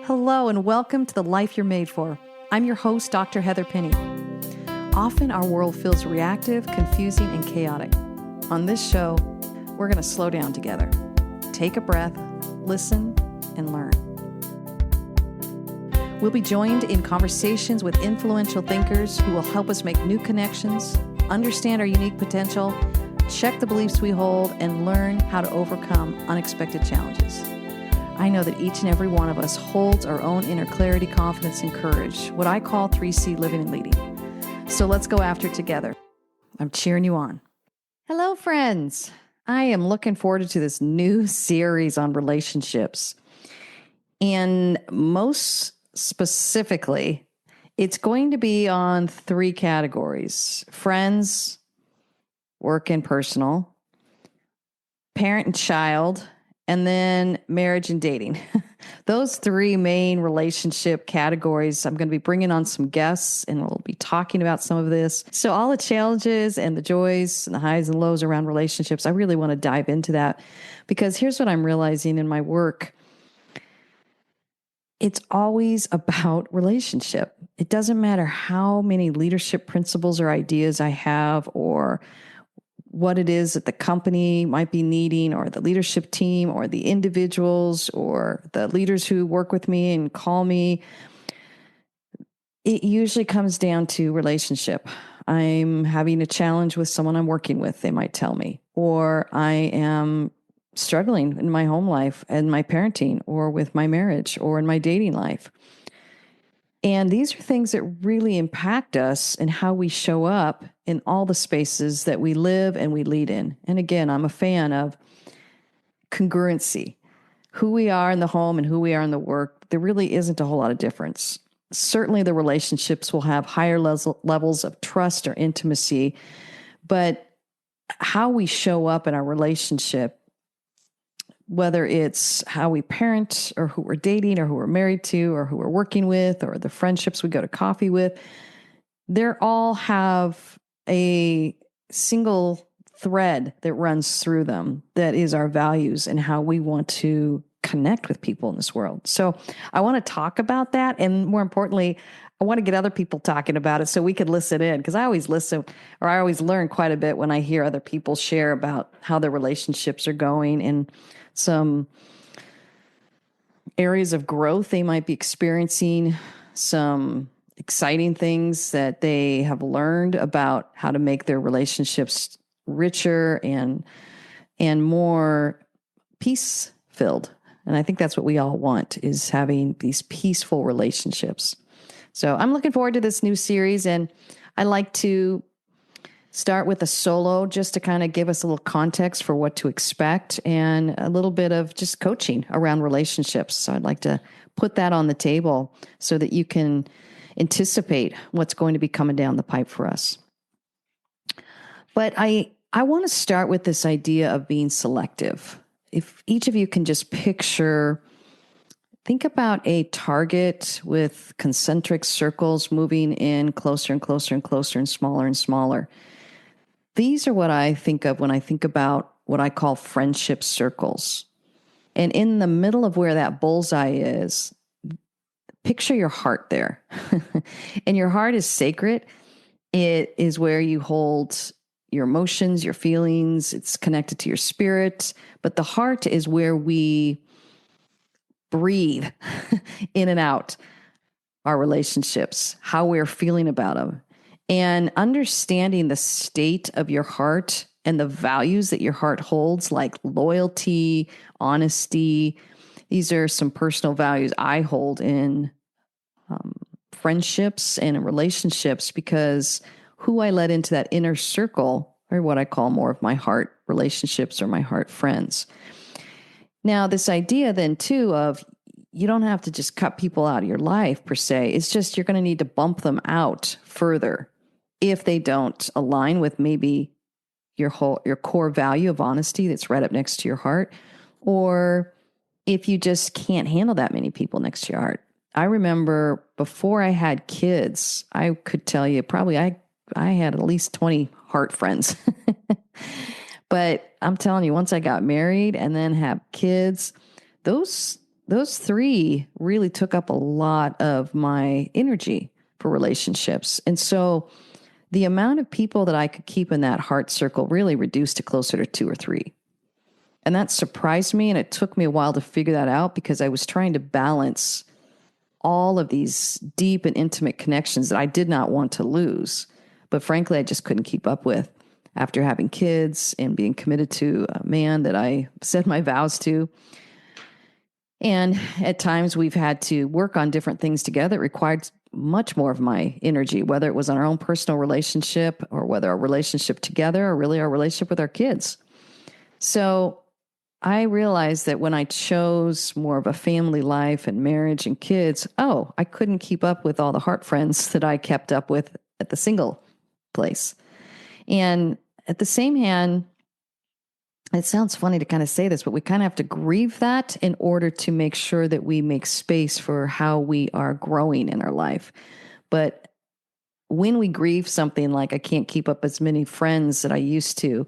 Hello and welcome to The Life You're Made For. I'm your host, Dr. Heather Penny. Often our world feels reactive, confusing, and chaotic. On this show, we're going to slow down together. Take a breath, listen, and learn. We'll be joined in conversations with influential thinkers who will help us make new connections, understand our unique potential, check the beliefs we hold, and learn how to overcome unexpected challenges. I know that each and every one of us holds our own inner clarity, confidence, and courage, what I call 3C living and leading. So let's go after it together. I'm cheering you on. Hello, friends. I am looking forward to this new series on relationships. And most specifically, it's going to be on three categories: friends, work and personal, parent and child, and then marriage and dating. Those three main relationship categories. I'm going to be bringing on some guests and we'll be talking about some of this. So all the challenges and the joys and the highs and lows around relationships, I really want to dive into that because here's what I'm realizing in my work. It's always about relationship. It doesn't matter how many leadership principles or ideas I have or what it is that the company might be needing or the leadership team or the individuals or the leaders who work with me and call me. It usually comes down to relationship. I'm having a challenge with someone I'm working with, they might tell me, or I am struggling in my home life and my parenting or with my marriage or in my dating life. And these are things that really impact us and how we show up in all the spaces that we live and we lead in. And again, I'm a fan of congruency. Who we are in the home and who we are in the work, there really isn't a whole lot of difference. Certainly the relationships will have higher levels of trust or intimacy, but how we show up in our relationship, whether it's how we parent or who we're dating or who we're married to or who we're working with or the friendships we go to coffee with, they all have a single thread that runs through them that is our values and how we want to connect with people in this world. So I want to talk about that. And more importantly, I want to get other people talking about it so we could listen in, because I always listen or I always learn quite a bit when I hear other people share about how their relationships are going and some areas of growth they might be experiencing, some exciting things that they have learned about how to make their relationships richer and more peace-filled. And I think that's what we all want, is having these peaceful relationships. So I'm looking forward to this new series, and I like to start with a solo just to kind of give us a little context for what to expect and a little bit of just coaching around relationships. So I'd like to put that on the table so that you can anticipate what's going to be coming down the pipe for us. But I want to start with this idea of being selective. If each of you can just think about a target with concentric circles moving in closer and closer and closer and smaller. These are what I think of when I think about what I call friendship circles. And in the middle of where that bullseye is, picture your heart there. And your heart is sacred. It is where you hold your emotions, your feelings. It's connected to your spirit. But the heart is where we breathe in and out our relationships, how we're feeling about them. And understanding the state of your heart and the values that your heart holds, like loyalty, honesty. These are some personal values I hold in friendships and in relationships, because who I let into that inner circle are what I call more of my heart relationships or my heart friends. Now, this idea then too of you don't have to just cut people out of your life per se. It's just you're going to need to bump them out further if they don't align with maybe your core value of honesty that's right up next to your heart, or if you just can't handle that many people next to your heart. I remember before I had kids, I could tell you probably I had at least 20 heart friends. But I'm telling you, once I got married and then have kids, those those three really took up a lot of my energy for relationships. And so the amount of people that I could keep in that heart circle really reduced to closer to two or three. And that surprised me. And it took me a while to figure that out because I was trying to balance all of these deep and intimate connections that I did not want to lose. But frankly, I just couldn't keep up with after having kids and being committed to a man that I said my vows to. And at times we've had to work on different things together. It required much more of my energy, whether it was on our own personal relationship or whether our relationship together or really our relationship with our kids. So I realized that when I chose more of a family life and marriage and kids, I couldn't keep up with all the heart friends that I kept up with at the single place. And at the same hand, it sounds funny to kind of say this, but we kind of have to grieve that in order to make sure that we make space for how we are growing in our life. But when we grieve something like I can't keep up as many friends that I used to,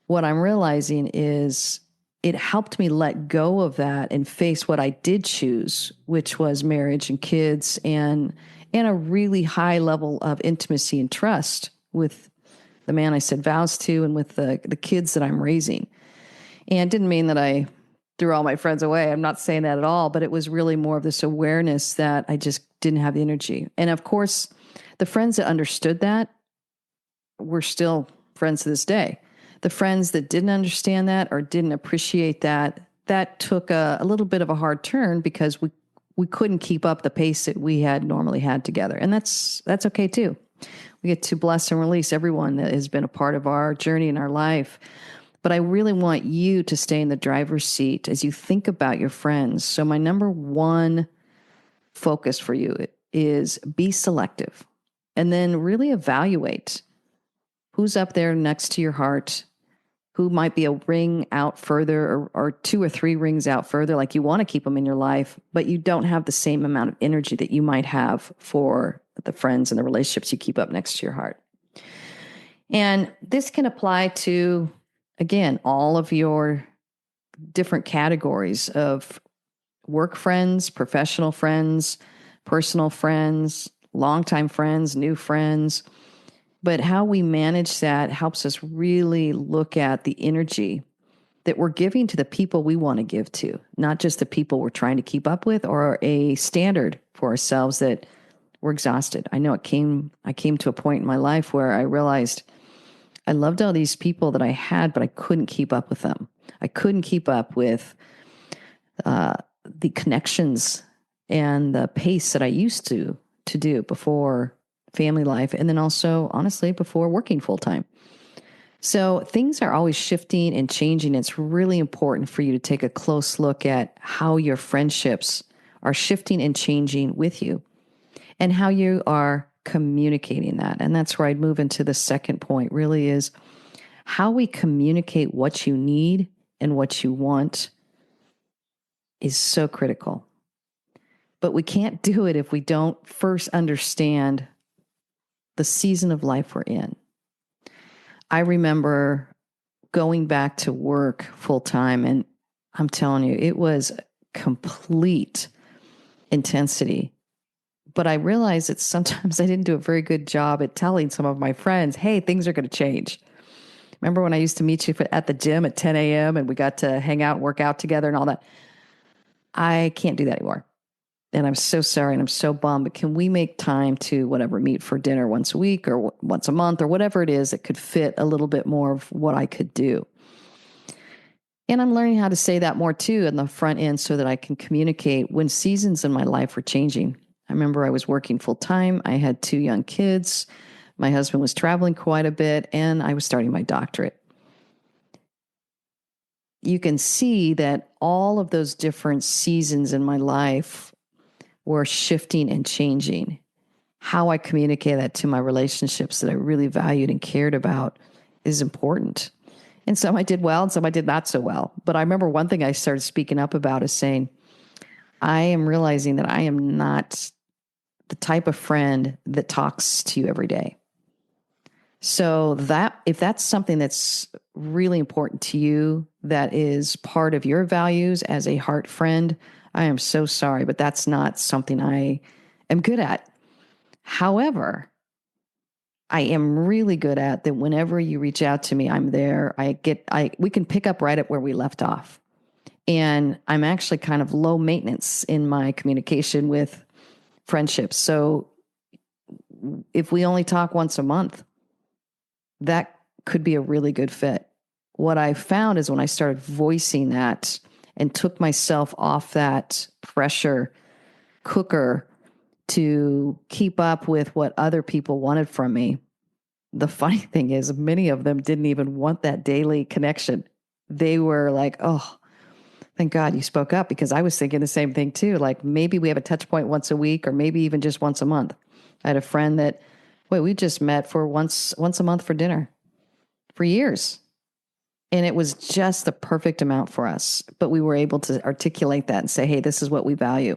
what I'm realizing is it helped me let go of that and face what I did choose, which was marriage and kids and a really high level of intimacy and trust with the man I said vows to and with the kids that I'm raising. And it didn't mean that I threw all my friends away. I'm not saying that at all, but it was really more of this awareness that I just didn't have the energy. And of course, the friends that understood that were still friends to this day. The friends that didn't understand that or didn't appreciate that took a little bit of a hard turn because we couldn't keep up the pace that we had normally had together. And that's okay too. We get to bless and release everyone that has been a part of our journey in our life. But I really want you to stay in the driver's seat as you think about your friends. So my number one focus for you is be selective and then really evaluate who's up there next to your heart, who might be a ring out further or two or three rings out further. Like you want to keep them in your life, but you don't have the same amount of energy that you might have for the friends and the relationships you keep up next to your heart. And this can apply to, again, all of your different categories of work friends, professional friends, personal friends, longtime friends, new friends. But how we manage that helps us really look at the energy that we're giving to the people we want to give to, not just the people we're trying to keep up with or a standard for ourselves that we're exhausted. I know I came to a point in my life where I realized I loved all these people that I had, but I couldn't keep up with them. I couldn't keep up with the connections and the pace that I used to do before family life. And then also, honestly, before working full time. So things are always shifting and changing. It's really important for you to take a close look at how your friendships are shifting and changing with you and how you are communicating that. And that's where I'd move into the second point really is how we communicate what you need and what you want is so critical. But we can't do it if we don't first understand the season of life we're in. I remember going back to work full time, and I'm telling you, it was complete intensity. But I realized that sometimes I didn't do a very good job at telling some of my friends, hey, things are going to change. Remember when I used to meet you at the gym at 10 a.m. and we got to hang out and work out together and all that? I can't do that anymore. And I'm so sorry and I'm so bummed, but can we make time to meet for dinner once a week or once a month or whatever it is that could fit a little bit more of what I could do? And I'm learning how to say that more too in the front end so that I can communicate when seasons in my life were changing. I remember I was working full time. I had 2 young kids. My husband was traveling quite a bit and I was starting my doctorate. You can see that all of those different seasons in my life were shifting and changing. How I communicate that to my relationships that I really valued and cared about is important. And some I did well and some I did not so well. But I remember one thing I started speaking up about is saying, I am realizing that I am not the type of friend that talks to you every day. So that if that's something that's really important to you, that is part of your values as a heart friend, I am so sorry, but that's not something I am good at. However, I am really good at that. Whenever you reach out to me, I'm there. We can pick up right at where we left off. And I'm actually kind of low maintenance in my communication with friendships. So if we only talk once a month, that could be a really good fit. What I found is when I started voicing that and took myself off that pressure cooker to keep up with what other people wanted from me, the funny thing is many of them didn't even want that daily connection. They were like, oh, thank God you spoke up, because I was thinking the same thing too. Like maybe we have a touch point once a week or maybe even just once a month. I had a friend that, we just met for once a month for dinner for years. And it was just the perfect amount for us. But we were able to articulate that and say, hey, this is what we value.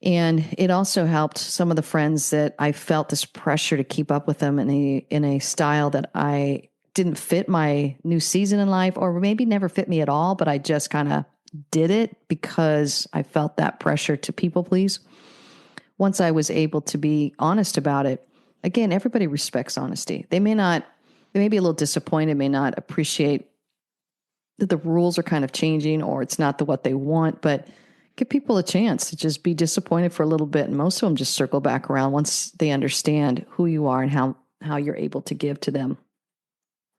And it also helped some of the friends that I felt this pressure to keep up with them in a style that I didn't fit my new season in life, or maybe never fit me at all, but I just kind of did it because I felt that pressure to people please. Once I was able to be honest about it, again, everybody respects honesty. They may be a little disappointed, may not appreciate that the rules are kind of changing or it's not what they want, but give people a chance to just be disappointed for a little bit. And most of them just circle back around once they understand who you are and how you're able to give to them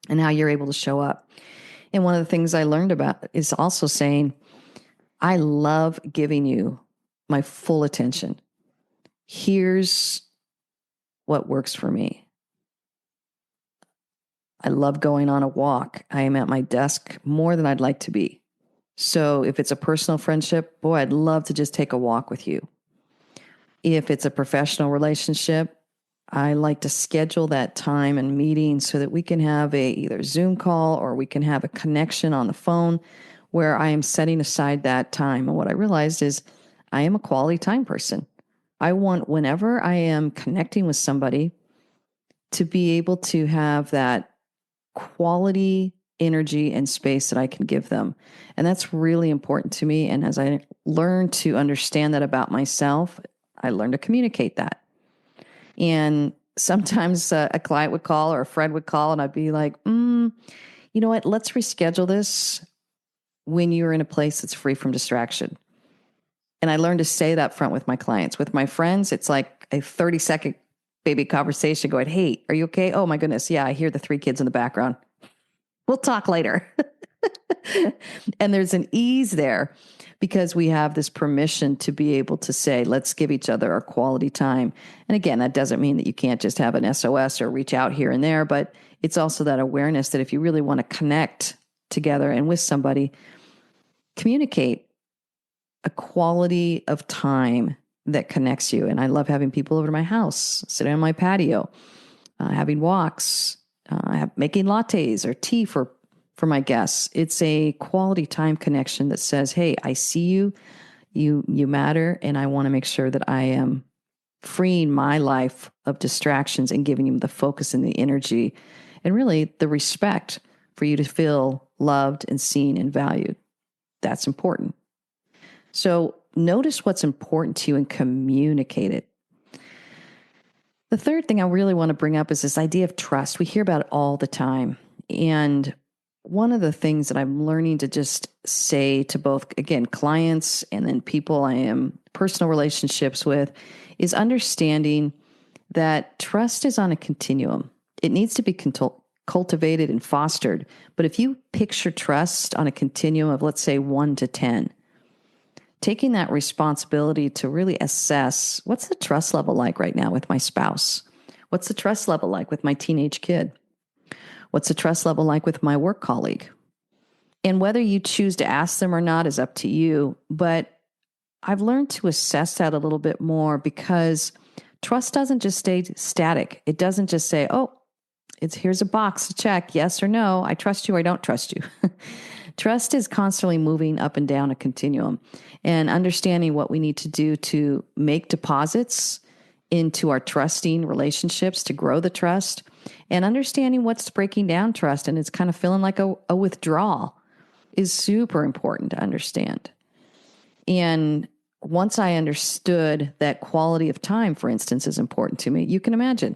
and how you're able to show up. And one of the things I learned about is also saying, I love giving you my full attention. Here's what works for me. I love going on a walk. I am at my desk more than I'd like to be. So if it's a personal friendship, boy, I'd love to just take a walk with you. If it's a professional relationship, I like to schedule that time and meeting so that we can have either Zoom call or we can have a connection on the phone where I am setting aside that time. And what I realized is I am a quality time person. I want, whenever I am connecting with somebody, to be able to have that quality energy and space that I can give them. And that's really important to me. And as I learn to understand that about myself, I learn to communicate that. And sometimes a client would call or a friend would call and I'd be like, you know what, let's reschedule this when you're in a place that's free from distraction. And I learned to say that front with my clients. With my friends, it's like a 30-second baby conversation going, hey, are you okay? Oh my goodness. Yeah, I hear the 3 kids in the background. We'll talk later. And there's an ease there because we have this permission to be able to say, let's give each other our quality time. And again, that doesn't mean that you can't just have an SOS or reach out here and there, but it's also that awareness that if you really want to connect together and with somebody, communicate a quality of time that connects you. And I love having people over to my house, sitting on my patio, having walks, making lattes or tea for my guests. It's a quality time connection that says, hey, I see you, you matter, and I want to make sure that I am freeing my life of distractions and giving you the focus and the energy and really the respect for you to feel loved and seen and valued. That's important. So notice what's important to you and communicate it. The third thing I really want to bring up is this idea of trust. We hear about it all the time. And one of the things that I'm learning to just say to both, again, clients and then people I am personal relationships with is understanding that trust is on a continuum. It needs to be cultivated and fostered. But if you picture trust on a continuum of, let's say, 1 to 10, taking that responsibility to really assess what's the trust level like right now with my spouse? What's the trust level like with my teenage kid? What's the trust level like with my work colleague? And whether you choose to ask them or not is up to you. But I've learned to assess that a little bit more because trust doesn't just stay static. It doesn't just say, oh, here's a box to check, yes or no. I trust you or I don't trust you. Trust is constantly moving up and down a continuum and understanding what we need to do to make deposits into our trusting relationships to grow the trust And understanding what's breaking down trust and it's kind of feeling like a withdrawal is super important to understand. And once I understood that quality of time, for instance, is important to me, you can imagine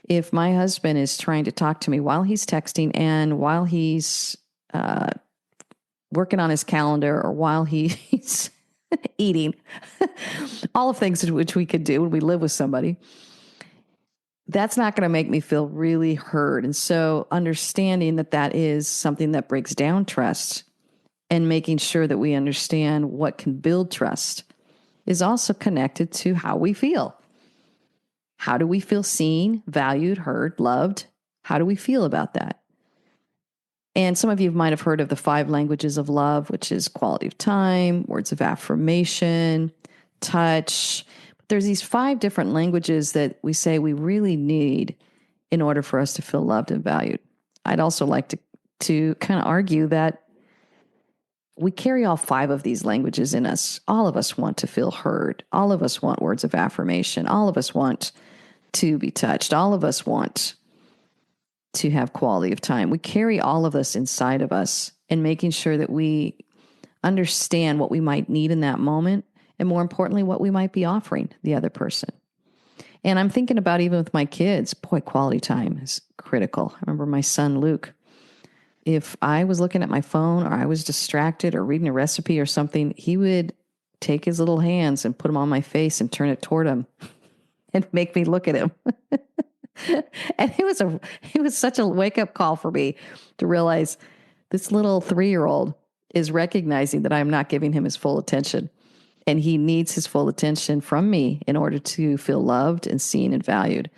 if my husband is trying to talk to me while he's texting and while he's working on his calendar or while he's eating, all of things which we could do when we live with somebody, that's not going to make me feel really heard. And so understanding that that is something that breaks down trust and making sure that we understand what can build trust is also connected to how we feel. How do we feel seen, valued, heard, loved? How do we feel about that? And some of you might have heard of the 5 languages of love, which is quality of time, words of affirmation, touch. But there's these 5 different languages that we say we really need in order for us to feel loved and valued. I'd also like to kind of argue that we carry all 5 of these languages in us. All of us want to feel heard. All of us want words of affirmation. All of us want to be touched. All of us want to have quality of time. We carry all of this inside of us, and making sure that we understand what we might need in that moment, and more importantly, what we might be offering the other person. And I'm thinking about even with my kids, boy, quality time is critical. I remember my son, Luke. If I was looking at my phone or I was distracted or reading a recipe or something, he would take his little hands and put them on my face and turn it toward him and make me look at him. And it was such a wake-up call for me to realize this little 3-year-old is recognizing that I'm not giving him his full attention. And he needs his full attention from me in order to feel loved and seen and valued.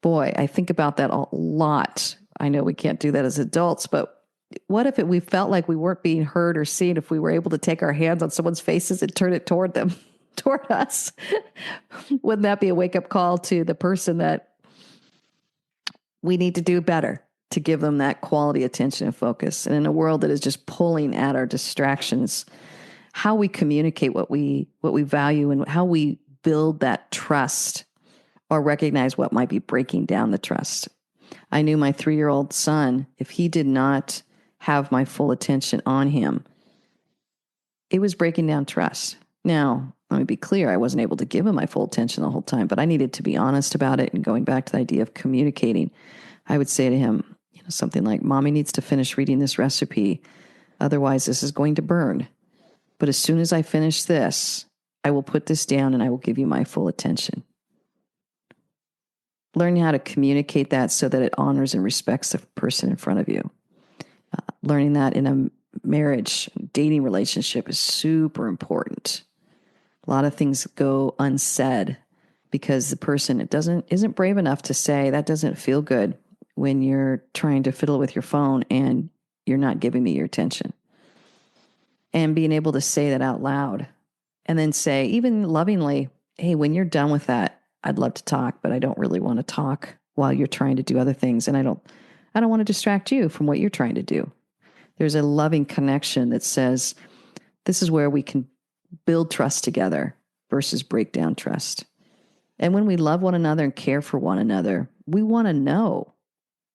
Boy, I think about that a lot. I know we can't do that as adults, but what if we felt like we weren't being heard or seen if we were able to take our hands on someone's faces and turn it toward them, toward us? Wouldn't that be a wake-up call to the person that we need to do better to give them that quality attention and focus? And in a world that is just pulling at our distractions, how we communicate what we value and how we build that trust or recognize what might be breaking down the trust. I knew my 3-year-old son, if he did not have my full attention on him, it was breaking down trust. Now, let me be clear, I wasn't able to give him my full attention the whole time, but I needed to be honest about it. And going back to the idea of communicating, I would say to him, something like, Mommy needs to finish reading this recipe. Otherwise, this is going to burn. But as soon as I finish this, I will put this down and I will give you my full attention. Learning how to communicate that so that it honors and respects the person in front of you. Learning that in a marriage, dating relationship is super important. A lot of things go unsaid because the person isn't brave enough to say, that doesn't feel good when you're trying to fiddle with your phone and you're not giving me your attention. And being able to say that out loud and then say, even lovingly, hey, when you're done with that, I'd love to talk, but I don't really want to talk while you're trying to do other things. And I don't want to distract you from what you're trying to do. There's a loving connection that says, this is where we can build trust together versus break down trust. And when we love one another and care for one another, we want to know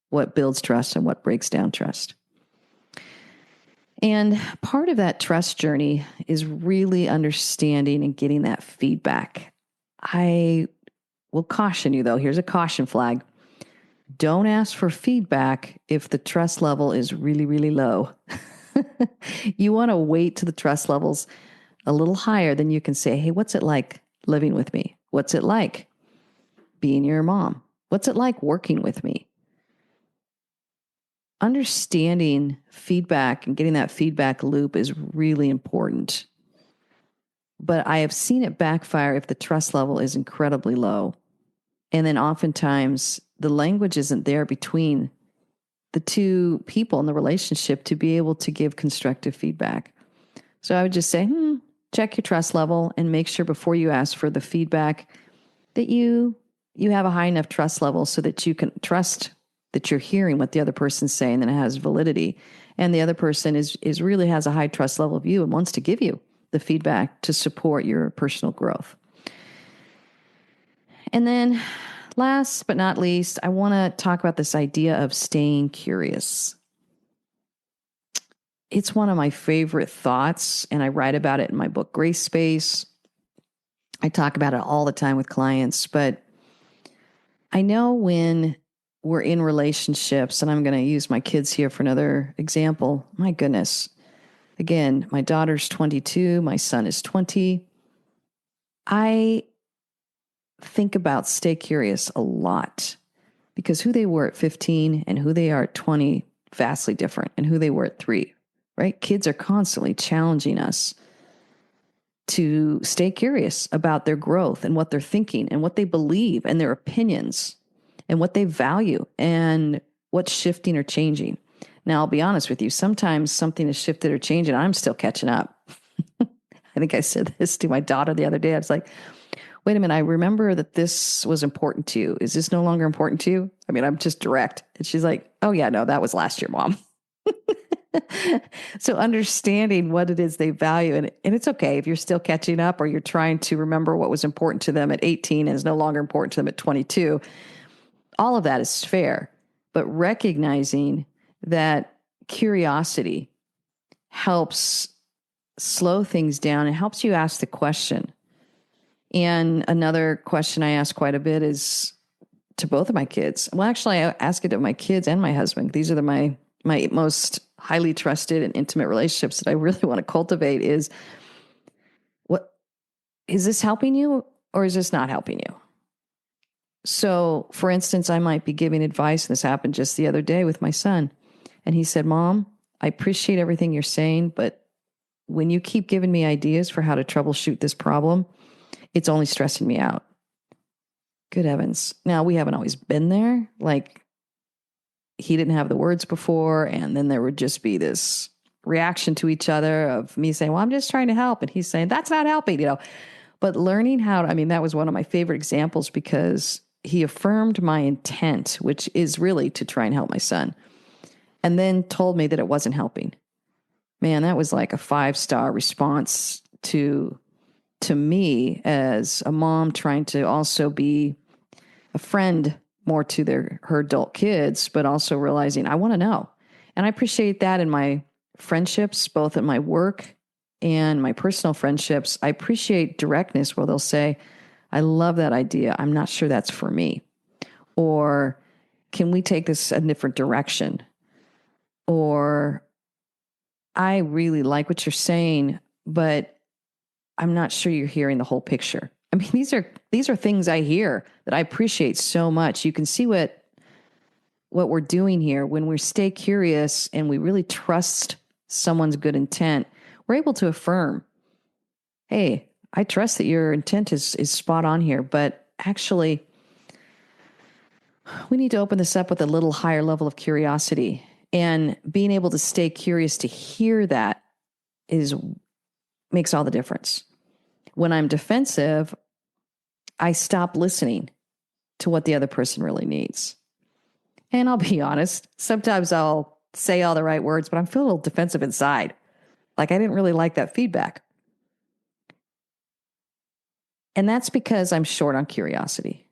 what builds trust and what breaks down trust. And part of that trust journey is really understanding and getting that feedback. I will caution you, though. Here's a caution flag. Don't ask for feedback if the trust level is really, really low. You want to wait till the trust level's a little higher, then you can say, hey, what's it like living with me? What's it like being your mom? What's it like working with me? Understanding feedback and getting that feedback loop is really important. But I have seen it backfire if the trust level is incredibly low. And then oftentimes the language isn't there between the two people in the relationship to be able to give constructive feedback. So I would just say, check your trust level and make sure before you ask for the feedback that you have a high enough trust level so that you can trust that you're hearing what the other person's saying and it has validity. And the other person is really has a high trust level of you and wants to give you the feedback to support your personal growth. And then Last but not least, I want to talk about this idea of staying curious. It's one of my favorite thoughts, and I write about it in my book, Grace Space. I talk about it all the time with clients, but I know when we're in relationships, and I'm going to use my kids here for another example. My goodness. Again, my daughter's 22, my son is 20. I think about stay curious a lot because who they were at 15 and who they are at 20, vastly different, and who they were at 3, right? Kids are constantly challenging us to stay curious about their growth and what they're thinking and what they believe and their opinions and what they value and what's shifting or changing. Now, I'll be honest with you. Sometimes something is shifted or changing. I'm still catching up. I think I said this to my daughter the other day. I was like, wait a minute, I remember that this was important to you. Is this no longer important to you? I mean, I'm just direct. And she's like, oh yeah, no, that was last year, Mom. So understanding what it is they value, and it's okay if you're still catching up or you're trying to remember what was important to them at 18 and is no longer important to them at 22. All of that is fair, but recognizing that curiosity helps slow things down. It helps you ask the question. And another question I ask quite a bit is to both of my kids. Well, actually, I ask it of my kids and my husband. These are my most highly trusted and intimate relationships that I really want to cultivate is, what is this helping you or is this not helping you? So, for instance, I might be giving advice, and this happened just the other day with my son. And he said, Mom, I appreciate everything you're saying, but when you keep giving me ideas for how to troubleshoot this problem, it's only stressing me out. Good heavens. Now, we haven't always been there. Like, he didn't have the words before, and then there would just be this reaction to each other of me saying, well, I'm just trying to help. And he's saying, that's not helping, But learning how to, that was one of my favorite examples because he affirmed my intent, which is really to try and help my son, and then told me that it wasn't helping. Man, that was like a 5-star response to me as a mom trying to also be a friend more to her adult kids, but also realizing I want to know. And I appreciate that in my friendships, both at my work and my personal friendships. I appreciate directness where they'll say, I love that idea. I'm not sure that's for me. Or can we take this a different direction? Or I really like what you're saying, but I'm not sure you're hearing the whole picture. These are things I hear that I appreciate so much. You can see what we're doing here when we stay curious and we really trust someone's good intent. We're able to affirm, hey, I trust that your intent is spot on here, but actually we need to open this up with a little higher level of curiosity, and being able to stay curious to hear that makes all the difference. When I'm defensive, I stop listening to what the other person really needs. And I'll be honest, sometimes I'll say all the right words, but I'm feeling a little defensive inside. Like I didn't really like that feedback. And that's because I'm short on curiosity.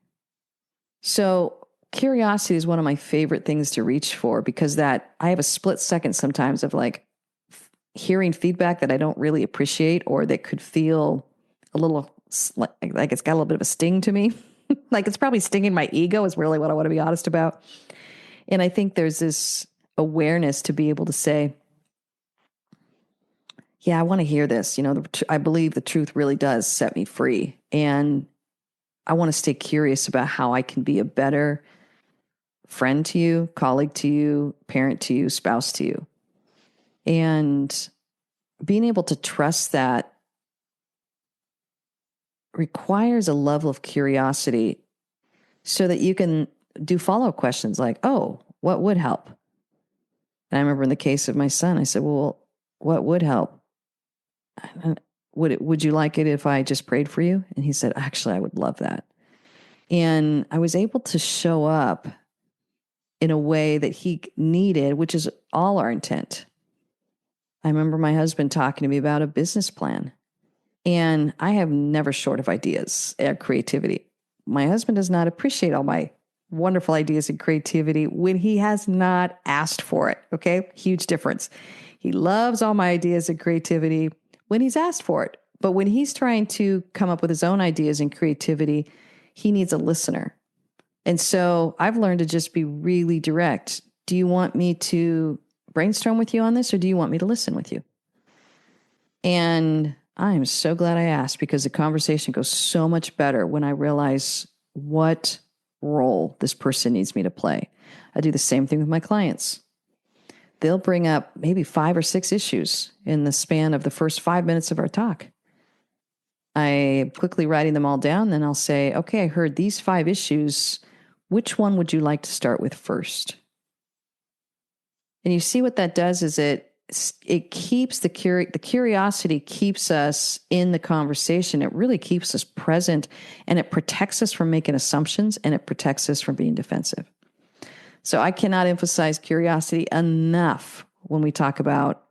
So curiosity is one of my favorite things to reach for, because that I have a split second sometimes of like hearing feedback that I don't really appreciate, or that could feel a little like it's got a little bit of a sting to me. Like it's probably stinging my ego is really what I want to be honest about. And I think there's this awareness to be able to say, yeah, I want to hear this. I believe the truth really does set me free. And I want to stay curious about how I can be a better friend to you, colleague to you, parent to you, spouse to you. And being able to trust that requires a level of curiosity so that you can do follow-up questions like, oh, what would help? And I remember in the case of my son, I said, well, what would help? Would you like it if I just prayed for you? And he said, actually, I would love that. And I was able to show up in a way that he needed, which is all our intent. I remember my husband talking to me about a business plan. And I have never short of ideas and creativity. my husband does not appreciate all my wonderful ideas and creativity when he has not asked for it. Okay. Huge difference. He loves all my ideas and creativity when he's asked for it. But when he's trying to come up with his own ideas and creativity, he needs a listener. And so I've learned to just be really direct. Do you want me to brainstorm with you on this, or do you want me to listen with you? And I am so glad I asked, because the conversation goes so much better when I realize what role this person needs me to play. I do the same thing with my clients. They'll bring up maybe 5 or 6 issues in the span of the first 5 minutes of our talk. I'm quickly writing them all down. Then I'll say, okay, I heard these 5 issues. Which one would you like to start with first? And you see what that does is it keeps the curiosity keeps us in the conversation. It really keeps us present, and it protects us from making assumptions, and it protects us from being defensive. So I cannot emphasize curiosity enough when we talk about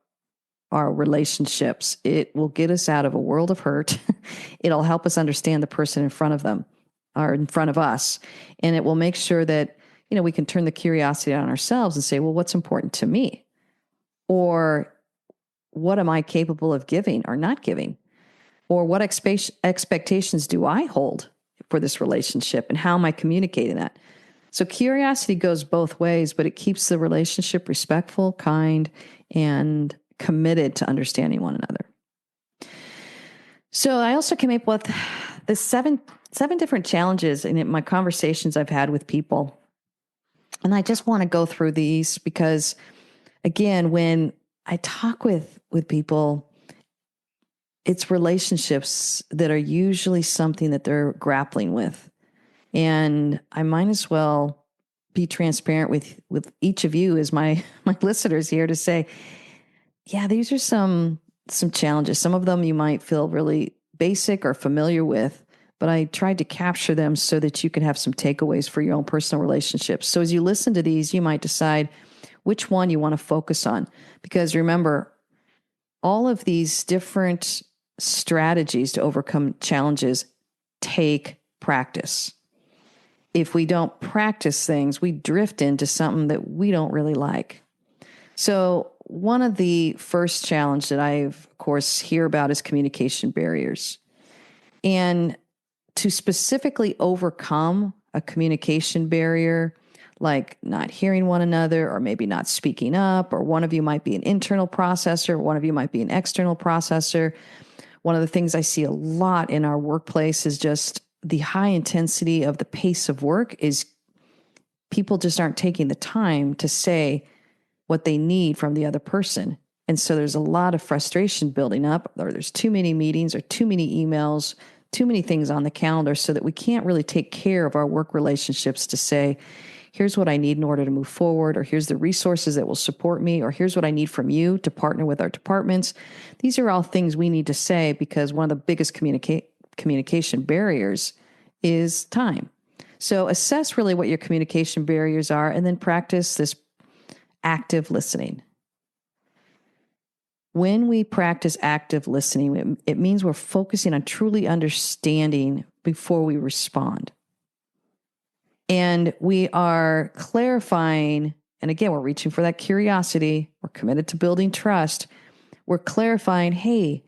our relationships. It will get us out of a world of hurt. It'll help us understand the person in front of them or in front of us. And it will make sure that, we can turn the curiosity on ourselves and say, well, what's important to me? Or what am I capable of giving or not giving? Or what expectations do I hold for this relationship, and how am I communicating that? So curiosity goes both ways, but it keeps the relationship respectful, kind, and committed to understanding one another. So I also came up with the seven different challenges in my conversations I've had with people. And I just want to go through these because, again, when I talk with people, it's relationships that are usually something that they're grappling with. And I might as well be transparent with each of you as my listeners here to say, yeah, these are some challenges. Some of them you might feel really basic or familiar with, but I tried to capture them so that you can have some takeaways for your own personal relationships. So as you listen to these, you might decide which one you want to focus on. Because remember, all of these different strategies to overcome challenges take practice. If we don't practice things, we drift into something that we don't really like. So one of the first challenge that I, of course, hear about is communication barriers. And to specifically overcome a communication barrier, like not hearing one another, or maybe not speaking up, or one of you might be an internal processor, one of you might be an external processor. One of the things I see a lot in our workplace is just the high intensity of the pace of work is people just aren't taking the time to say what they need from the other person. And so there's a lot of frustration building up, or there's too many meetings or too many emails, too many things on the calendar, so that we can't really take care of our work relationships to say, here's what I need in order to move forward, or here's the resources that will support me, or here's what I need from you to partner with our departments. These are all things we need to say, because one of the biggest communication barriers is time. So assess really what your communication barriers are, and then practice this active listening. When we practice active listening, it means we're focusing on truly understanding before we respond. And we are clarifying, and again, we're reaching for that curiosity. We're committed to building trust. We're clarifying, hey,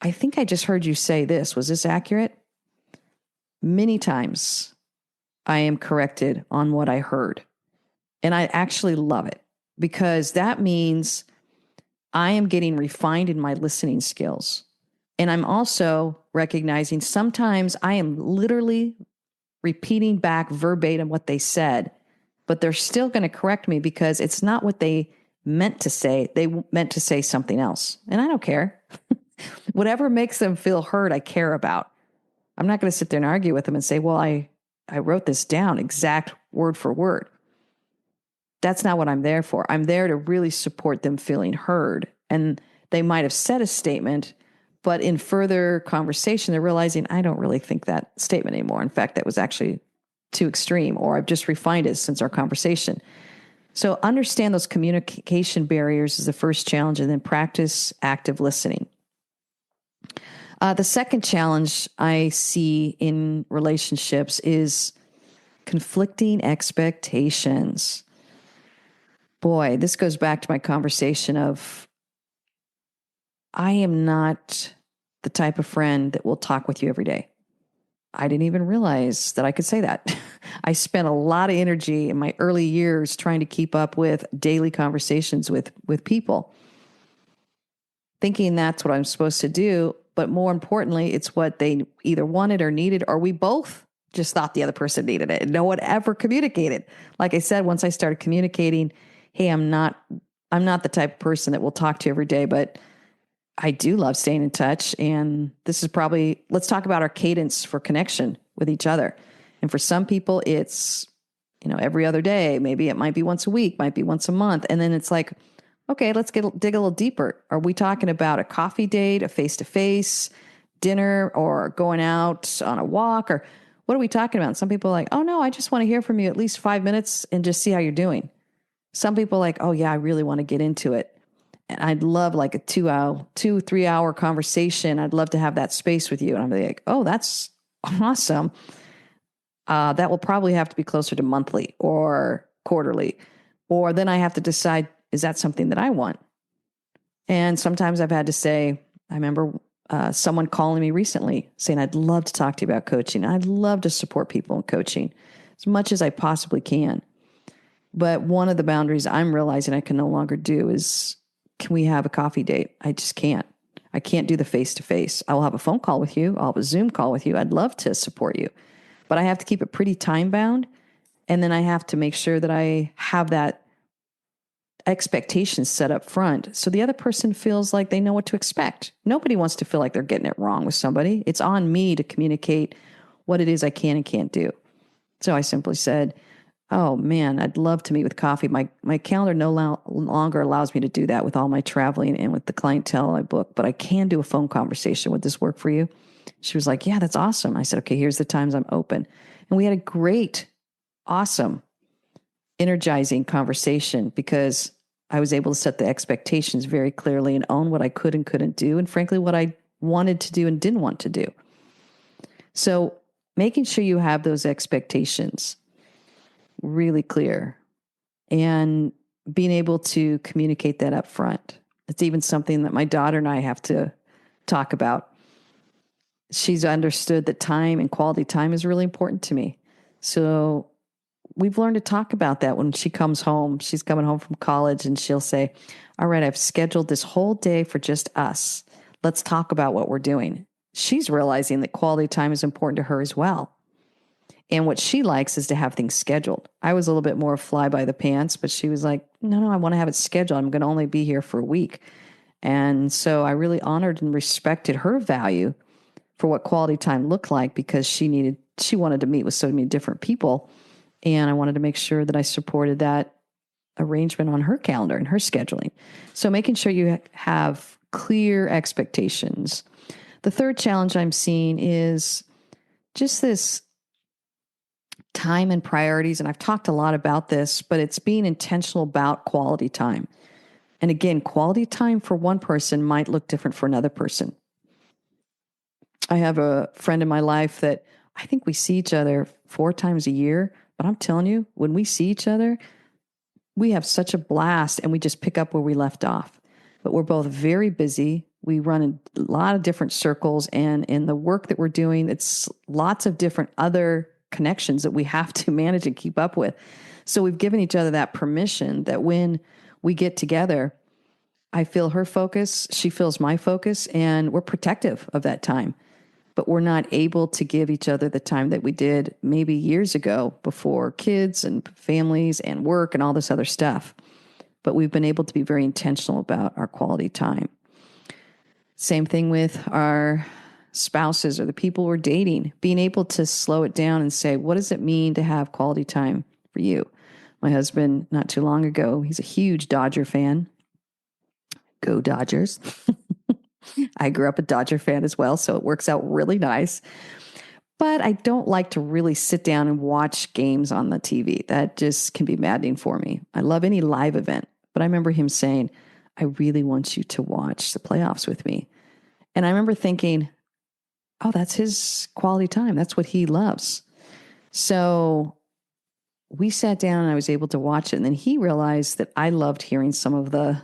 I think I just heard you say this. Was this accurate? Many times I am corrected on what I heard. And I actually love it, because that means I am getting refined in my listening skills. And I'm also recognizing sometimes I am literally repeating back verbatim what they said, but they're still going to correct me because it's not what they meant to say. They meant to say something else. And I don't care. Whatever makes them feel heard, I care about. I'm not going to sit there and argue with them and say, well, I wrote this down exact word for word. That's not what I'm there for. I'm there to really support them feeling heard. And they might have said a statement, but in further conversation, they're realizing, I don't really think that statement anymore. In fact, that was actually too extreme, or I've just refined it since our conversation. So understand those communication barriers is the first challenge, and then practice active listening. The second challenge I see in relationships is conflicting expectations. Boy, this goes back to my conversation of I am not the type of friend that will talk with you every day. I didn't even realize that I could say that. I spent a lot of energy in my early years trying to keep up with daily conversations with people, thinking that's what I'm supposed to do. But more importantly, it's what they either wanted or needed, or we both just thought the other person needed it. And no one ever communicated. Like I said, once I started communicating, hey, I'm not the type of person that will talk to you every day, but I do love staying in touch. And this is probably, let's talk about our cadence for connection with each other. And for some people, it's, every other day. Maybe it might be once a week, might be once a month. And then it's like, okay, let's dig a little deeper. Are we talking about a coffee date, a face-to-face dinner, or going out on a walk? Or what are we talking about? Some people are like, oh no, I just want to hear from you at least 5 minutes and just see how you're doing. Some people are like, oh yeah, I really want to get into it. And I'd love like a 3 hour conversation. I'd love to have that space with you. And I'm like, oh, that's awesome. That will probably have to be closer to monthly or quarterly. Or then I have to decide, is that something that I want? And sometimes I've had to say, I remember someone calling me recently saying, I'd love to talk to you about coaching. I'd love to support people in coaching as much as I possibly can. But one of the boundaries I'm realizing I can no longer do is, can we have a coffee date? I just can't. I can't do the face-to-face. I will have a phone call with you. I'll have a Zoom call with you. I'd love to support you, but I have to keep it pretty time bound. And then I have to make sure that I have that expectation set up front so the other person feels like they know what to expect. Nobody wants to feel like they're getting it wrong with somebody. It's on me to communicate what it is I can and can't do. So I simply said, oh man, I'd love to meet with coffee. My calendar no longer allows me to do that with all my traveling and with the clientele I book, but I can do a phone conversation. Would this work for you? She was like, yeah, that's awesome. I said, okay, here's the times I'm open. And we had a great, awesome, energizing conversation because I was able to set the expectations very clearly and own what I could and couldn't do. And frankly, what I wanted to do and didn't want to do. So making sure you have those expectations really clear and being able to communicate that up front. It's even something that my daughter and I have to talk about. She's understood that time and quality time is really important to me. So we've learned to talk about that when she comes home. She's coming home from college and she'll say, all right, I've scheduled this whole day for just us. Let's talk about what we're doing. She's realizing that quality time is important to her as well. And what she likes is to have things scheduled. I was a little bit more fly by the pants, but she was like, no, I want to have it scheduled. I'm going to only be here for a week. And so I really honored and respected her value for what quality time looked like because she wanted to meet with so many different people. And I wanted to make sure that I supported that arrangement on her calendar and her scheduling. So making sure you have clear expectations. The third challenge I'm seeing is just this time and priorities. And I've talked a lot about this, but it's being intentional about quality time. And again, quality time for one person might look different for another person. I have a friend in my life that I think we see each other 4 times a year, but I'm telling you, when we see each other, we have such a blast and we just pick up where we left off. But we're both very busy. We run in a lot of different circles, and in the work that we're doing, it's lots of different other connections that we have to manage and keep up with. So we've given each other that permission that when we get together, I feel her focus, she feels my focus, and we're protective of that time. But we're not able to give each other the time that we did maybe years ago before kids and families and work and all this other stuff. But we've been able to be very intentional about our quality time. Same thing with our spouses or the people we're dating, being able to slow it down and say, what does it mean to have quality time for you? My husband, not too long ago, he's a huge Dodger fan. Go Dodgers. I grew up a Dodger fan as well, so it works out really nice. But I don't like to really sit down and watch games on the TV. That just can be maddening for me. I love any live event, but I remember him saying, I really want you to watch the playoffs with me. And I remember thinking, oh, that's his quality time. That's what he loves. So we sat down and I was able to watch it. And then he realized that I loved hearing some of the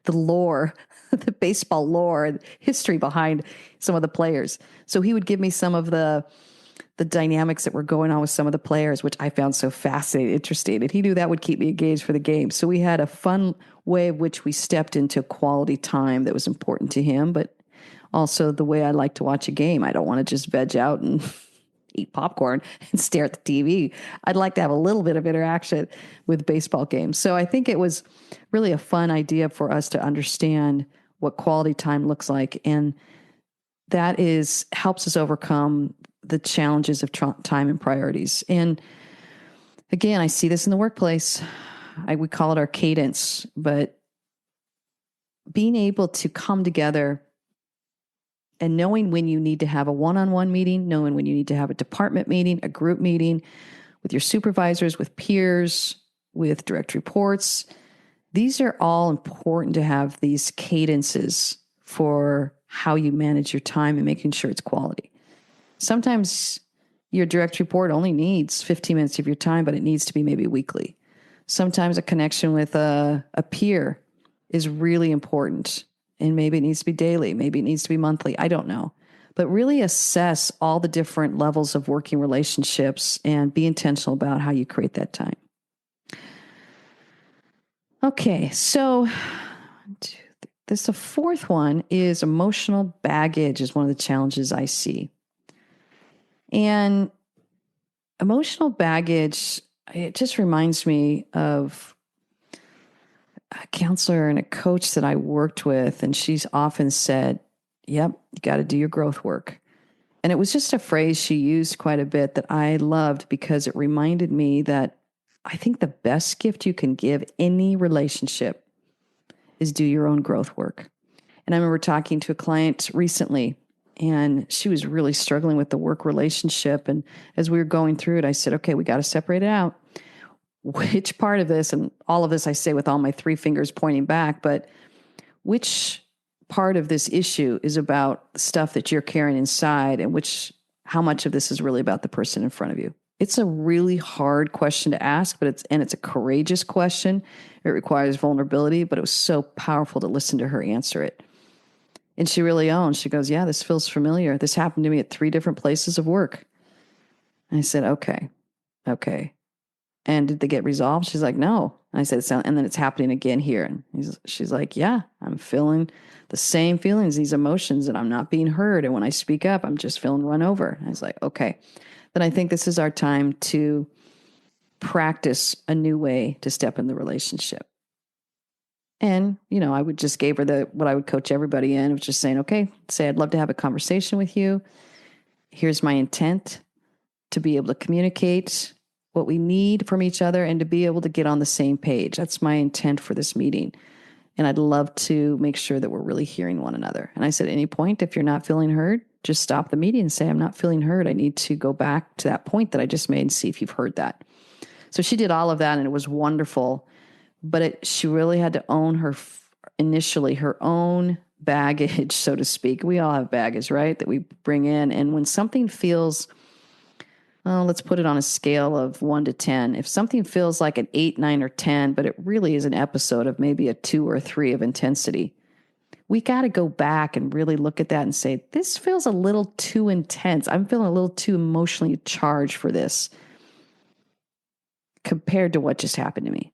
lore, the baseball lore, history behind some of the players. So he would give me some of the dynamics that were going on with some of the players, which I found so fascinating, interesting. And he knew that would keep me engaged for the game. So we had a fun way of which we stepped into quality time that was important to him, but also the way I like to watch a game. I don't want to just veg out and eat popcorn and stare at the TV. I'd like to have a little bit of interaction with baseball games. So I think it was really a fun idea for us to understand what quality time looks like. And that helps us overcome the challenges of time and priorities. And again, I see this in the workplace. We call it our cadence, but being able to come together and knowing when you need to have a one-on-one meeting, knowing when you need to have a department meeting, a group meeting with your supervisors, with peers, with direct reports. These are all important to have these cadences for how you manage your time and making sure it's quality. Sometimes your direct report only needs 15 minutes of your time, but it needs to be maybe weekly. Sometimes a connection with a peer is really important, and maybe it needs to be daily. Maybe it needs to be monthly. I don't know. But really assess all the different levels of working relationships and be intentional about how you create that time. Okay, so the fourth one is emotional baggage is one of the challenges I see. And emotional baggage, it just reminds me of a counselor and a coach that I worked with, and she's often said, yep, you got to do your growth work. And it was just a phrase she used quite a bit that I loved because it reminded me that I think the best gift you can give any relationship is do your own growth work. And I remember talking to a client recently, and she was really struggling with the work relationship. And as we were going through it, I said, okay, we got to separate it out. Which part of this, and all of this I say with all my three fingers pointing back, but which part of this issue is about stuff that you're carrying inside, and how much of this is really about the person in front of you? It's a really hard question to ask, but it's a courageous question. It requires vulnerability, but it was so powerful to listen to her answer it. And she really owned. She goes, yeah, this feels familiar. This happened to me at 3 different places of work. And I said, okay. And did they get resolved? She's like, no. And I said, and then it's happening again here. And she's like, yeah, I'm feeling the same feelings, these emotions, and I'm not being heard. And when I speak up, I'm just feeling run over. And I was like, okay. Then I think this is our time to practice a new way to step in the relationship. And, I would just gave her what I would coach everybody in, of just saying, okay, say, I'd love to have a conversation with you. Here's my intent to be able to communicate what we need from each other and to be able to get on the same page. That's my intent for this meeting. And I'd love to make sure that we're really hearing one another. And I said, at any point, if you're not feeling heard, just stop the meeting and say, I'm not feeling heard. I need to go back to that point that I just made and see if you've heard that. So she did all of that, and it was wonderful. But she really had to own initially her own baggage, so to speak. We all have baggage, right, that we bring in. And when something feels, let's put it on a scale of 1 to 10. If something feels like an 8, 9, or 10, but it really is an episode of maybe a 2 or 3 of intensity, we got to go back and really look at that and say, this feels a little too intense. I'm feeling a little too emotionally charged for this compared to what just happened to me.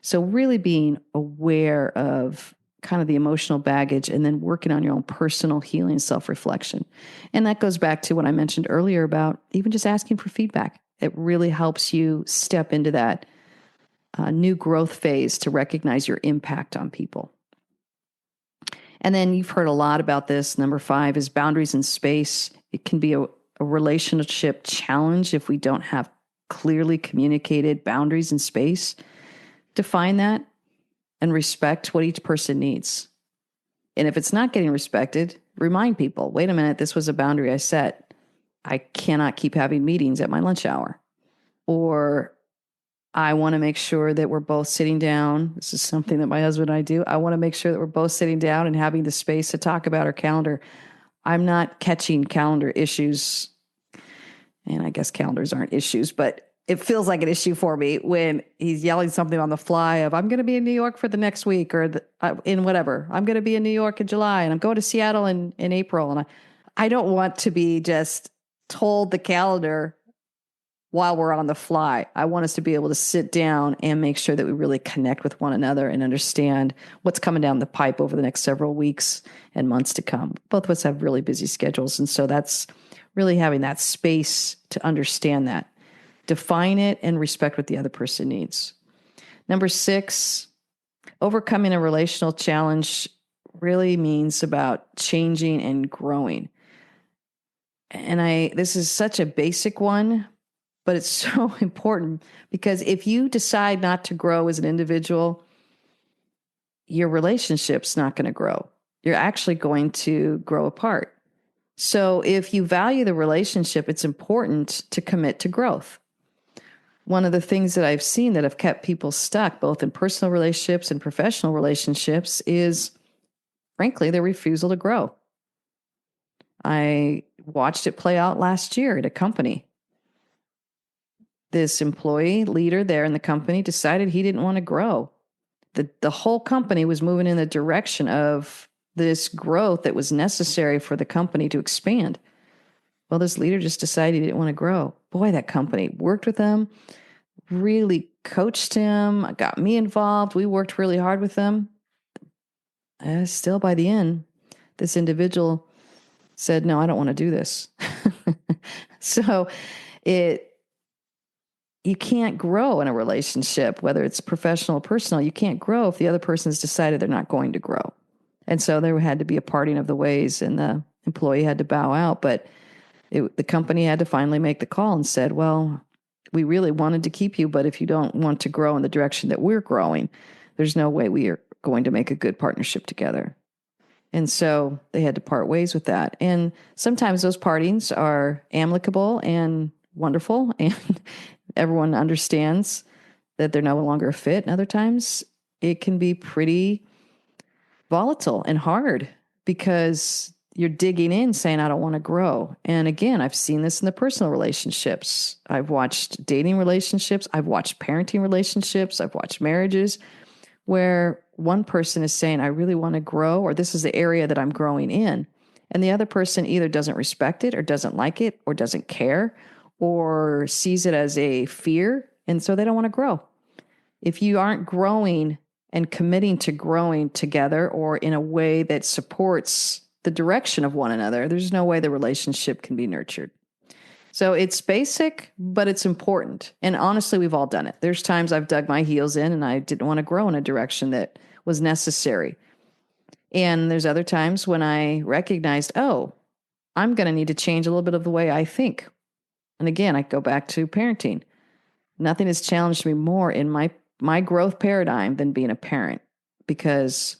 So really being aware of kind of the emotional baggage and then working on your own personal healing, self-reflection. And that goes back to what I mentioned earlier about even just asking for feedback. It really helps you step into that new growth phase to recognize your impact on people. And then you've heard a lot about this. Number 5 is boundaries in space. It can be a relationship challenge if we don't have clearly communicated boundaries in space. Define that and respect what each person needs. And if it's not getting respected, remind people, wait a minute, this was a boundary I set. I cannot keep having meetings at my lunch hour. Or I want to make sure that we're both sitting down. This is something that my husband and I do. I want to make sure that we're both sitting down and having the space to talk about our calendar. I'm not catching calendar issues, and I guess calendars aren't issues, but it feels like an issue for me when he's yelling something on the fly of, I'm going to be in New York for the next week, or in whatever. I'm going to be in New York in July, and I'm going to Seattle in April. And I don't want to be just told the calendar while we're on the fly. I want us to be able to sit down and make sure that we really connect with one another and understand what's coming down the pipe over the next several weeks and months to come. Both of us have really busy schedules. And so that's really having that space to understand that, define it, and respect what the other person needs. Number 6, overcoming a relational challenge really means about changing and growing. And this is such a basic one, but it's so important, because if you decide not to grow as an individual, your relationship's not going to grow. You're actually going to grow apart. So if you value the relationship, it's important to commit to growth. One of the things that I've seen that have kept people stuck, both in personal relationships and professional relationships, is, frankly, their refusal to grow. I watched it play out last year at a company. This employee leader there in the company decided he didn't want to grow. The whole company was moving in the direction of this growth that was necessary for the company to expand. Well, this leader just decided he didn't want to grow. Boy, that company worked with him, really coached him, got me involved. We worked really hard with them. Still, by the end, this individual said, no, I don't want to do this. So you can't grow in a relationship, whether it's professional or personal. You can't grow if the other person's decided they're not going to grow. And so there had to be a parting of the ways, and the employee had to bow out. But the company had to finally make the call and said, well, we really wanted to keep you, but if you don't want to grow in the direction that we're growing, there's no way we are going to make a good partnership together. And so they had to part ways with that. And sometimes those partings are amicable and wonderful, and everyone understands that they're no longer a fit. And other times it can be pretty volatile and hard, because you're digging in saying, I don't want to grow. And again, I've seen this in the personal relationships. I've watched dating relationships. I've watched parenting relationships. I've watched marriages where one person is saying, I really want to grow, or this is the area that I'm growing in. And the other person either doesn't respect it, or doesn't like it, or doesn't care, or sees it as a fear. And so they don't want to grow. If you aren't growing and committing to growing together, or in a way that supports the direction of one another, there's no way the relationship can be nurtured. So it's basic, but it's important. And honestly, we've all done it. There's times I've dug my heels in and I didn't want to grow in a direction that was necessary. And there's other times when I recognized, oh, I'm going to need to change a little bit of the way I think. And again, I go back to parenting. Nothing has challenged me more in my growth paradigm than being a parent, because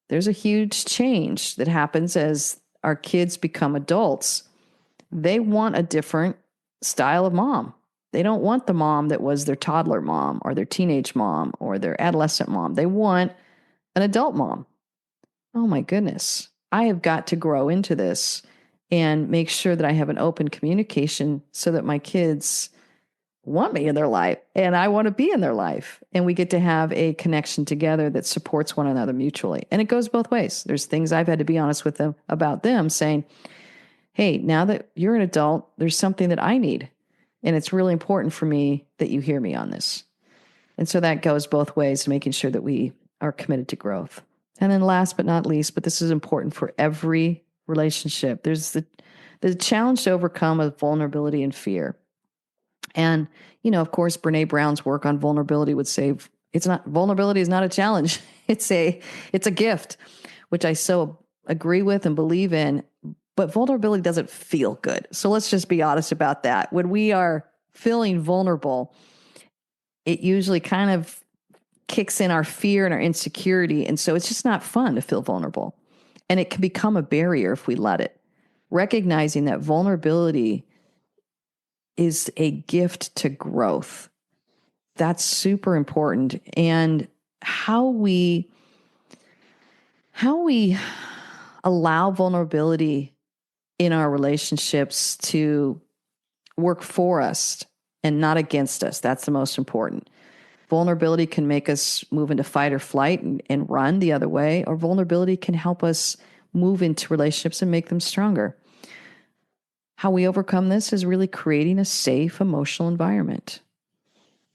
there's a huge change that happens as our kids become adults. They want a different style of mom. They don't want the mom that was their toddler mom, or their teenage mom, or their adolescent mom. They want an adult mom. Oh my goodness. I have got to grow into this and make sure that I have an open communication so that my kids want me in their life and I want to be in their life. And we get to have a connection together that supports one another mutually. And it goes both ways. There's things I've had to be honest with them about, them saying, hey, now that you're an adult, there's something that I need. And it's really important for me that you hear me on this. And so that goes both ways, making sure that we are committed to growth. And then last but not least, but this is important for every relationship, there's the challenge to overcome of vulnerability and fear. And, of course, Brene Brown's work on vulnerability would say vulnerability is not a challenge. It's a gift, which I so agree with and believe in. But vulnerability doesn't feel good. So let's just be honest about that. When we are feeling vulnerable, it usually kind of kicks in our fear and our insecurity. And so it's just not fun to feel vulnerable. And it can become a barrier if we let it. Recognizing that vulnerability is a gift to growth. That's super important. And how we allow vulnerability in our relationships to work for us and not against us. That's the most important. Vulnerability can make us move into fight or flight and run the other way, or vulnerability can help us move into relationships and make them stronger. How we overcome this is really creating a safe emotional environment.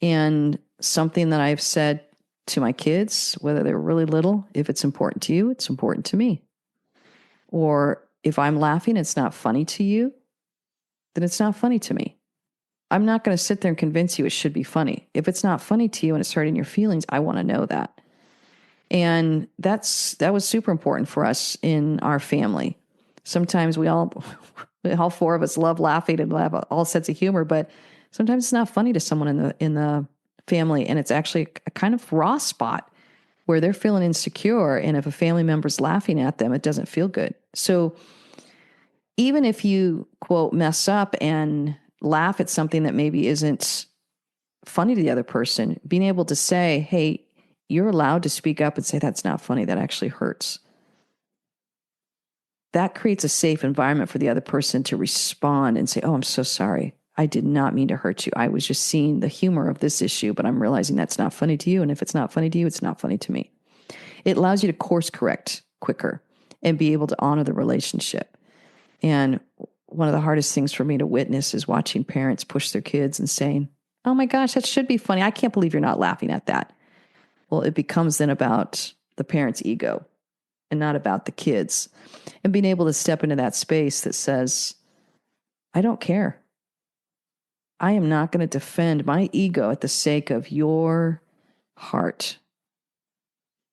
And something that I've said to my kids, whether they're really little, if it's important to you, it's important to me. Or if I'm laughing, it's not funny to you, then it's not funny to me. I'm not going to sit there and convince you it should be funny. If it's not funny to you and it's hurting your feelings, I want to know that. And that was super important for us in our family. Sometimes all four of us love laughing and have all sense of humor, but sometimes it's not funny to someone in the family, and it's actually a kind of raw spot where they're feeling insecure. And if a family member's laughing at them, it doesn't feel good. So even if you, quote, mess up and laugh at something that maybe isn't funny to the other person, being able to say, hey, you're allowed to speak up and say, that's not funny, that actually hurts. That creates a safe environment for the other person to respond and say, oh, I'm so sorry. I did not mean to hurt you. I was just seeing the humor of this issue, but I'm realizing that's not funny to you. And if it's not funny to you, it's not funny to me. It allows you to course correct quicker and be able to honor the relationship. And one of the hardest things for me to witness is watching parents push their kids and saying, oh my gosh, that should be funny. I can't believe you're not laughing at that. Well, it becomes then about the parent's ego and not about the kids. And being able to step into that space that says, I don't care. I am not going to defend my ego at the sake of your heart.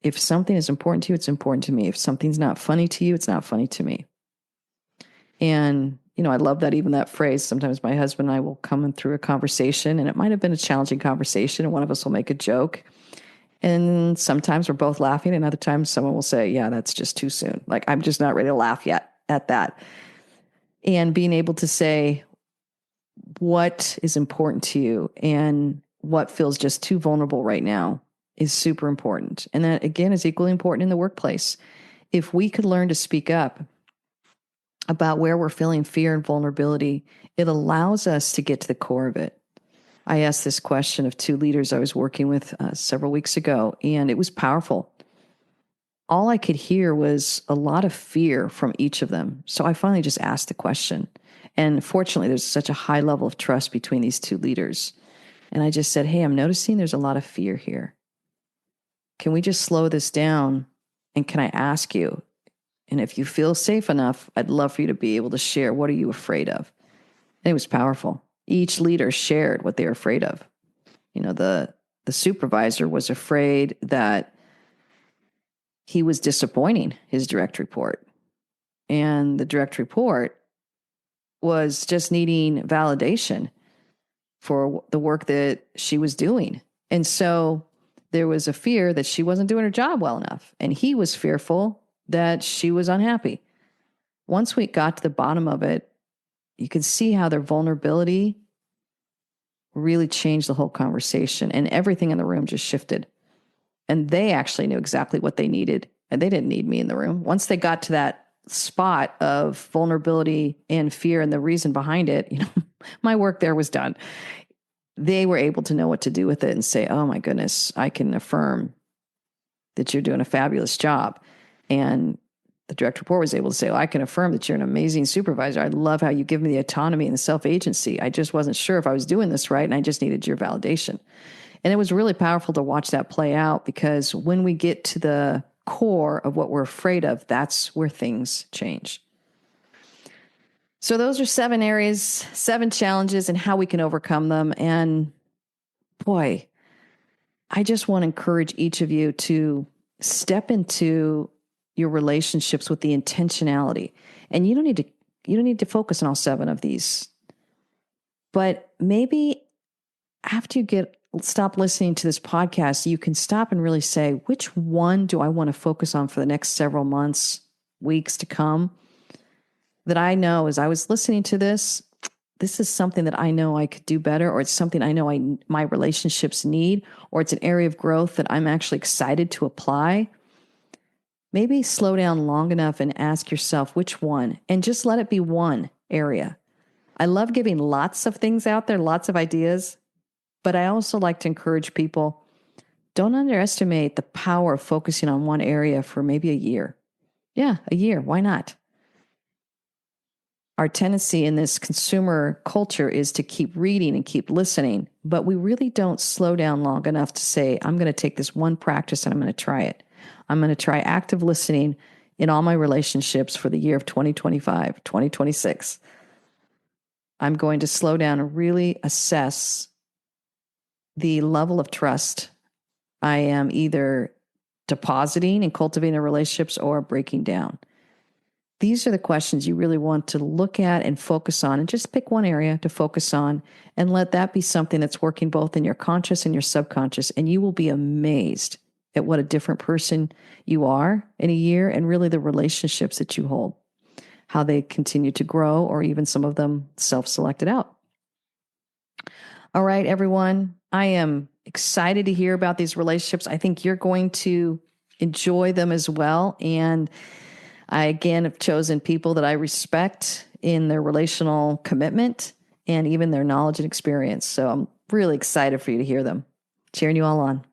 If something is important to you, it's important to me. If something's not funny to you, it's not funny to me. And, I love that, even that phrase. Sometimes my husband and I will come through a conversation, and it might have been a challenging conversation, and one of us will make a joke. And sometimes we're both laughing, and other times someone will say, yeah, that's just too soon. Like, I'm just not ready to laugh yet at that. And being able to say what is important to you and what feels just too vulnerable right now is super important. And that, again, is equally important in the workplace. If we could learn to speak up about where we're feeling fear and vulnerability, it allows us to get to the core of it. I asked this question of two leaders I was working with several weeks ago, and it was powerful. All I could hear was a lot of fear from each of them. So I finally just asked the question. And fortunately, there's such a high level of trust between these two leaders. And I just said, hey, I'm noticing there's a lot of fear here. Can we just slow this down? And can I ask you? And if you feel safe enough, I'd love for you to be able to share, what are you afraid of? And it was powerful. Each leader shared what they were afraid of. The supervisor was afraid that he was disappointing his direct report. And the direct report was just needing validation for the work that she was doing. And so there was a fear that she wasn't doing her job well enough. And he was fearful that she was unhappy. Once we got to the bottom of it, you could see how their vulnerability really changed the whole conversation, and everything in the room just shifted. And they actually knew exactly what they needed, and they didn't need me in the room. Once they got to that spot of vulnerability and fear and the reason behind it, my work there was done. They were able to know what to do with it and say, oh my goodness, I can affirm that you're doing a fabulous job. And the direct report was able to say, I can affirm that you're an amazing supervisor. I love how you give me the autonomy and the self-agency. I just wasn't sure if I was doing this right, and I just needed your validation. And it was really powerful to watch that play out, because when we get to the core of what we're afraid of, that's where things change. So those are 7 areas, 7 challenges, and how we can overcome them. And boy, I just want to encourage each of you to step into your relationships with the intentionality. And you don't need to focus on all 7 of these. But maybe after you stop listening to this podcast, you can stop and really say, which one do I want to focus on for the next several months, weeks to come? That I know, as I was listening to this is something that I know I could do better, or it's something I know my relationships need, or it's an area of growth that I'm actually excited to apply. maybe slow down long enough and ask yourself which one, and just let it be one area. I love giving lots of things out there, lots of ideas, but I also like to encourage people, don't underestimate the power of focusing on one area for maybe a year. Yeah, a year. Why not? Our tendency in this consumer culture is to keep reading and keep listening, but we really don't slow down long enough to say, I'm going to take this one practice and I'm going to try it. I'm going to try active listening in all my relationships for the year of 2025, 2026. I'm going to slow down and really assess the level of trust I am either depositing and cultivating relationships or breaking down. These are the questions you really want to look at and focus on, and just pick one area to focus on and let that be something that's working both in your conscious and your subconscious. And you will be amazed at what a different person you are in a year, and really the relationships that you hold, how they continue to grow, or even some of them self-selected out. All right, everyone. I am excited to hear about these relationships. I think you're going to enjoy them as well. And I, again, have chosen people that I respect in their relational commitment and even their knowledge and experience. So I'm really excited for you to hear them. Cheering you all on.